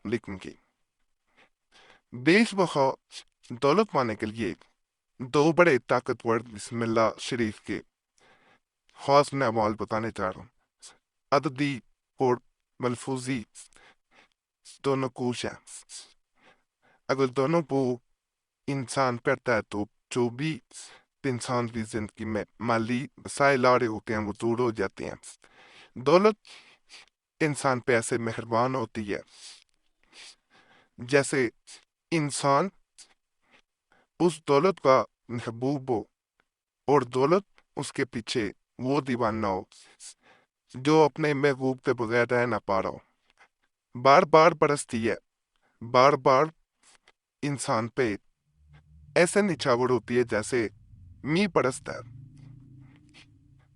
लिखने की। देश बखौफ दौलत पाने के लिए दो बड़े ताकतवर बिस्मिल्लाह शरीफ के खास मैं अमाल बताने जा रहा हूँ। अददी और मलफूजी दोनों कोश हैं। अगर दोनों को इंसान करता है तो जो भी इंसान की जिंदगी में माली मसाइल आ रहे होते हैं वो दूर हो जाते हैं। दौलत इंसान पे ऐसे मेहरबान होती है जैसे इंसान उस दौलत का महबूब हो और दौलत उसके पीछे वो दीवाना हो जो अपने महबूब के बगैर रह ना पा रहा हो। बार बार बरसती है, बार बार इंसान पे ऐसे निछावर होती है जैसे मींह बरसता है।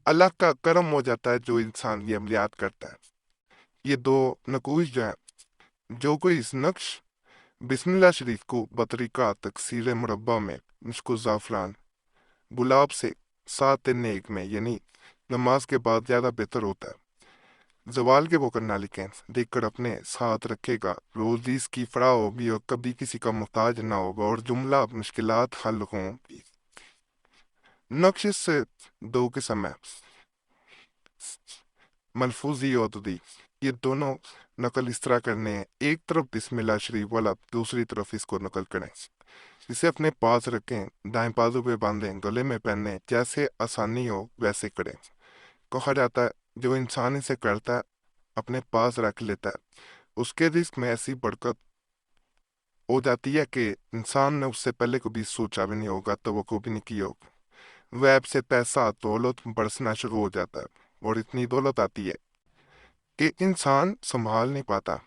अल्लाह का करम हो जाता है जो इंसान ये अमलियात करता है। ये दो नकूश जो है, जो कोई इस नक्श बिस्मिल्लाह शरीफ को बतरीका तकसीर मुरब्बा में मुश्को ज़ाफ़रान गुलाब से 7 1 में यानी नमाज के बाद ज़्यादा बेहतर होता है। जवाल के वो करना लिखें देखकर अपने साथ रखेगा, रोजी इसकी फरा होगी और कभी किसी का मोहताज ना होगा और जुमला मुश्किलात हल होंगी। नक्श से दो किस्म है, मलफूजी और दुदी। ये दोनों नकल इस तरह करने हैं, एक तरफ बिस्मिल्लाह शरीफ वाला, दूसरी तरफ इसको नकल करें। इसे अपने पास रखें, दाएं बाजू पे बांधें, गले में पहने, जैसे आसानी हो वैसे करें। कहा जाता है जो इंसान इसे करता है अपने पास रख लेता है, उसके रिस्क में ऐसी बरकत हो जाती है कि इंसान ने उससे पहले कभी सोचा भी नहीं होगा, तो वो भी नहीं किया होगा। वैब से पैसा दौलत बरसना शुरू हो जाता है और इतनी दौलत आती है कि इंसान संभाल नहीं पाता।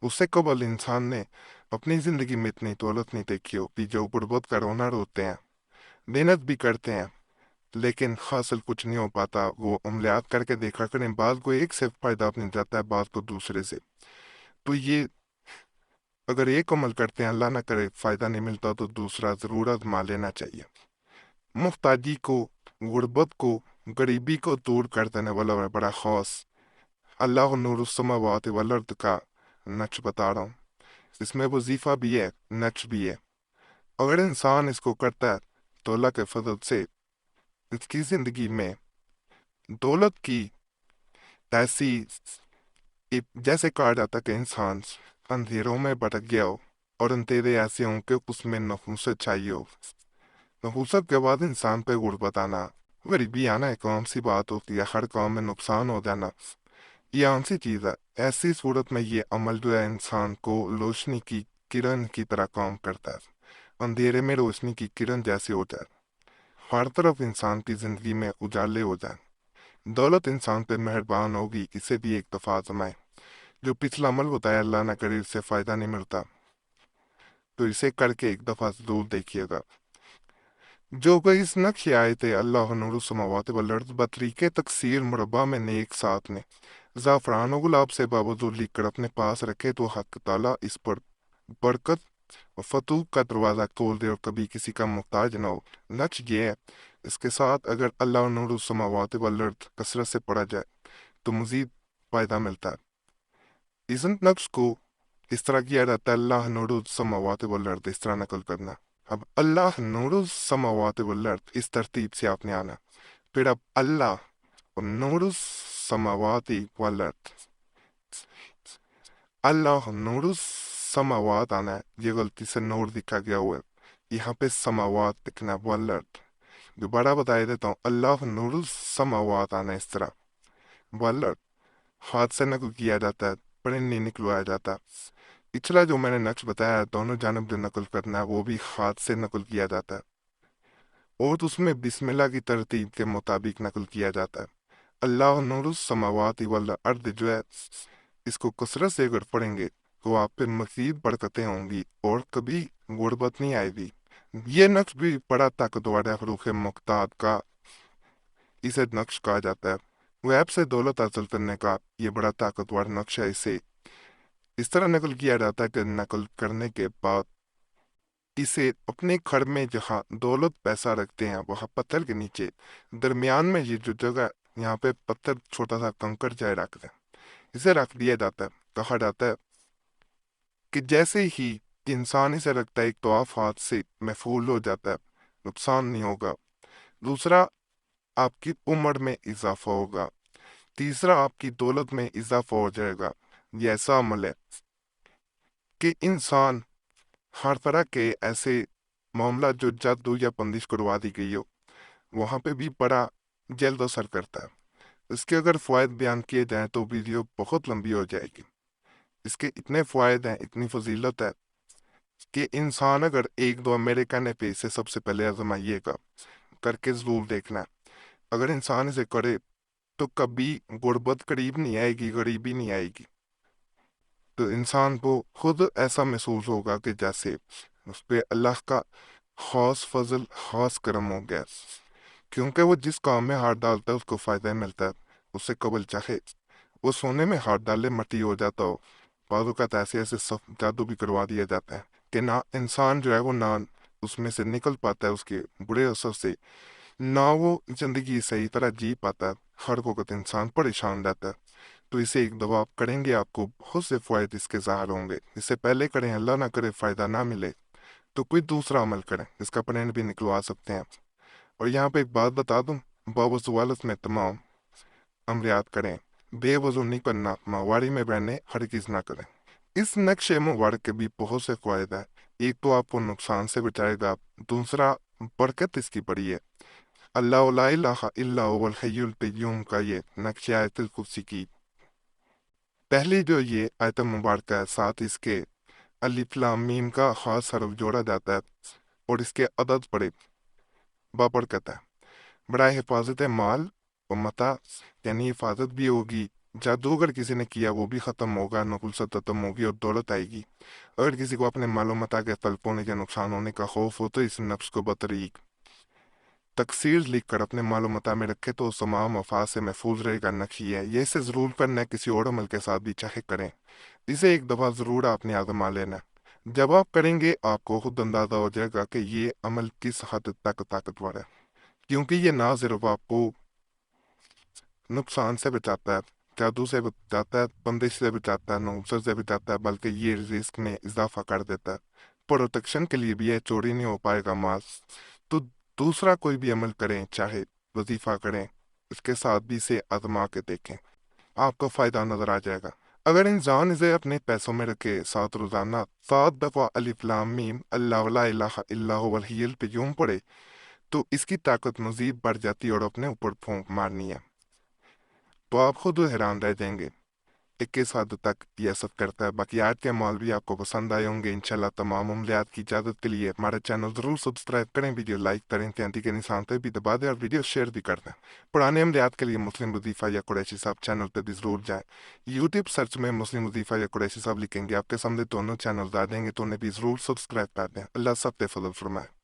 उससे कबल इंसान ने अपनी जिंदगी में इतनी दौलत नहीं देखी होती। जो गुर्बत का रोना रोते हैं, मेहनत भी करते हैं, लेकिन हासिल कुछ नहीं हो पाता। वो अमलियात करके देखा करें, बात को एक से फायदा मिल जाता है, बात को दूसरे से। तो ये अगर एक अमल करते हैं, अल्लाह ना करे फायदा नहीं मिलता, तो दूसरा जरूर आजमा लेना चाहिए। मुफ्ताजी को, गुर्बत को, गरीबी को दूर कर देने वाला बड़ा खास अल्लाह नूर समावात वल अर्द का नक्श बता रहा हूँ। इसमें वजीफा भी है, नक्श भी है। अगर इंसान इसको करता है तो अल्लाह के फजल से इसकी जिंदगी में दौलत की ऐसी जैसे कहा जाता है कि इंसान अंधेरों में भटक गया हो और अंधेरे ऐसे हों कि उसमें नफूसत चाहिए हो। नफूसत के बाद इंसान पे गुर्बत आना, गरीबी आना एक आम सी बात होती है। हर काम में नुकसान हो जाना ये आम सी चीज है। ऐसी सूरत में ये अमल जो है इंसान को रोशनी की किरण की तरह काम करता है, अंधेरे में रोशनी की किरण जैसे हो जाए, हर तरफ इंसान की जिंदगी में उजाले हो जाए। दौलत इंसान पे मेहरबान होगी, इसे भी एक दफा आजमाए। जो पिछला अमल बताया अल्लाह ना करे इससे फायदा नहीं मिलता, तो इसे करके एक दफा जरूर देखिएगा। जो कोई इस नक्श आयत अल्लाह नूर समावात वल अर्द बतरीके तकसीर मुरब्बा में नेक साथ ने ज़ाफ़रान और गुलाब से बावजूद लिख कर अपने पास रखे तो हक ताला इस पर बरकत और फतूह का दरवाज़ा खोल दे और कभी किसी का मोहताज ना हो। नक्श ये है, इसके साथ अगर अल्लाह नूर समावात वल अर्द कसरत से पढ़ा जाए तो मजीद फायदा मिलता है। इस नक्श को इस तरह किया जाता है, अल्लाह नूर समावात वल अर्द इस तरह नकल करना। अब अल्लाह नूर समावात वल अर्द इस तरतीब से आपने आना, फिर अब अल्लाह और नूर समावाती वल अर्द, अल्लाह नूर समावात आना है, ये गलती से नूर लिखा गया हुआ है, यहाँ पे समावात लिखना है, वल अर्द। दोबारा बता देता हूँ, अल्लाह नूर समावात आना है इस तरह, वल अर्द हाथ से नकल किया जाता है, पढ़े नहीं निकलवाया जाता। पिछला जो मैंने नक्श बताया दोनों जानब जो नकल करना है वो भी हाथ से नकल किया जाता है और उसमें बिस्मिल्लाह की तरतीब के मुताबिक नकल किया जाता है। अल्लाह नूर समावात वल अर्द जो है, इसको कसरत से अगर पढ़ेंगे तो आप पे मजीद बरकतें होंगी और कभी गुर्बत नहीं आएगी। ये नक्श भी बड़ा ताकतवर है, हरूफ मुख्तार का इसे नक्श कहा जाता है। वैब से दौलत हासिल करने का ये बड़ा ताकतवर नक्श है। इसे इस तरह नकल किया जाता है कि नकल करने के बाद इसे अपने घर में जहाँ दौलत पैसा रखते हैं वहाँ पत्थर के नीचे दरमियान में ये जो जगह, यहाँ पे पत्थर छोटा सा कंकड़ चाहे रख दें, इसे रख दिया जाता है। कहा जाता है کہ جیسے ہی انسان اسے رکھتا ہے ایک تو آفات سے محفوظ ہو جاتا ہے، نقصان نہیں ہوگا۔ دوسرا، آپ کی عمر میں اضافہ ہوگا۔ تیسرا، آپ کی دولت میں اضافہ ہو جائے گا۔ یہ ایسا عمل ہے کہ انسان ہر طرح کے ایسے معاملہ جو جادو یا بندش کروا دی گئی ہو وہاں پہ بھی بڑا جلد اثر کرتا ہے۔ اس کے اگر فوائد بیان کیے جائیں تو ویڈیو بہت لمبی ہو جائے گی۔ اس کے اتنے فوائد ہیں، اتنی فضیلت ہے کہ انسان اگر ایک دو میرے کہنے پہ اسے سب سے پہلے آزمائیے گا، کر کے ضرور دیکھنا ہے۔ اگر انسان اسے کرے تو کبھی غربت قریب نہیں آئے گی، غریبی نہیں آئے گی۔ تو انسان کو خود ایسا محسوس ہوگا کہ جیسے اس پہ اللہ کا خاص فضل، خاص کرم ہو گیا، کیونکہ وہ جس کام میں ہاتھ ڈالتا ہے اس کو فائدہ ملتا ہے۔ اسے قبل چاہے وہ سونے میں ہاتھ ڈالے مٹی ہو جاتا ہو۔ بعض اوقات ایسے ایسے جادو بھی کروا دیا جاتا ہے کہ نہ انسان جو ہے وہ نہ اس میں سے نکل پاتا ہے، اس کے برے اثر سے نہ وہ زندگی صحیح طرح جی پاتا ہے، ہر وقت انسان پریشان رہتا ہے۔ تو اسے ایک دفعہ آپ کریں گے، آپ کو بہت سے فوائد اس کے ظاہر ہوں گے۔ اس سے پہلے کریں، اللہ نہ کرے فائدہ نہ ملے تو کوئی دوسرا عمل کریں، اس کا پلان بھی نکلوا سکتے ہیں۔ اور یہاں پہ ایک بات بتا دوں، باوضو حالت میں تمام امریات کریں، بے وضو نہیں کرنا، ماہواری میں بہنے ہرگز نہ کریں۔ اس نقشے مبارک کے بھی بہت سے فوائد ہیں۔ ایک تو آپ کو نقصان سے بچائے گا، دوسرا برکت اس کی بڑی ہے۔ اللہ لا الہ الا هو الحی القیوم کا یہ نقش آیت الکرسی کی پہلی جو یہ آیت مبارکہ ہے، ساتھ اس کے الف لام میم کا خاص حرف جوڑا جاتا ہے اور اس کے عدد بڑے بابرکت ہے۔ برائے حفاظت مال و متا، یعنی حفاظت بھی ہوگی، جادو اگر کسی نے کیا وہ بھی ختم ہوگا، نقص ختم ہوگی اور دولت آئے گی۔ اگر کسی کو اپنے مال و متا کے تلف ہونے یا نقصان ہونے کا خوف ہو تو اس نفس کو بطریق تقسیر لکھ کر اپنے مال و متا میں رکھے تو اس تمام افات سے محفوظ رہے گا۔ نقشی ہے یہ، اسے ضرور کرنا ہے، کسی اور عمل کے ساتھ بھی چاہے کریں، اسے ایک دفعہ ضرور آپ نے آزما لینا ہے۔ جب آپ کریں گے آپ کو خود اندازہ ہو جائے گا کہ یہ عمل کس حد تک طاقتور ہے، کیونکہ یہ نہ صرف آپ کو نقصان سے بچاتا ہے، جادو سے بچاتا ہے، بندش سے بچاتا ہے، نوسر سے بچاتا ہے، بلکہ یہ رزق میں اضافہ کر دیتا ہے۔ پروٹیکشن کے لیے بھی ہے، چوری نہیں ہو پائے گا مال۔ تو دوسرا کوئی بھی عمل کریں، چاہے وظیفہ کریں، اس کے ساتھ بھی اسے آزما کے دیکھیں، آپ کو فائدہ نظر آ جائے گا۔ اگر انسان اسے اپنے پیسوں میں رکھے، ساتھ روزانہ 7 دفعہ الف لام میم اللہ لا الہ الا هو الحی القیوم پڑھے تو اس کی طاقت مزید بڑھ جاتی ہے اور اپنے اوپر پھونک مارنی ہے تو آپ خود حیران رہ جائیں گے کہ کس حد تک یہ اثر کرتا ہے۔ باقی آج کے مال بھی آپ کو پسند آئے ہوں گے انشاءاللہ۔ تمام عملیات کی اجازت کے لیے ہمارا چینل ضرور سبسکرائب کریں، ویڈیو لائک کریں، تینتی کے نشان پہ بھی دبا دیں اور ویڈیو شیئر بھی کر دیں۔ پرانے عملیات کے لیے مسلم وظیفہ یا قریشی صاحب چینل پہ بھی ضرور جائیں۔ یوٹیوب سرچ میں مسلم وظیفہ یا قریشی صاحب لکھیں گے، آپ کے سامنے دونوں چینل آ جائیں گے، تو انہیں بھی ضرور سبسکرائب کر دیں۔ اللہ سب پہ فضل فرمائے۔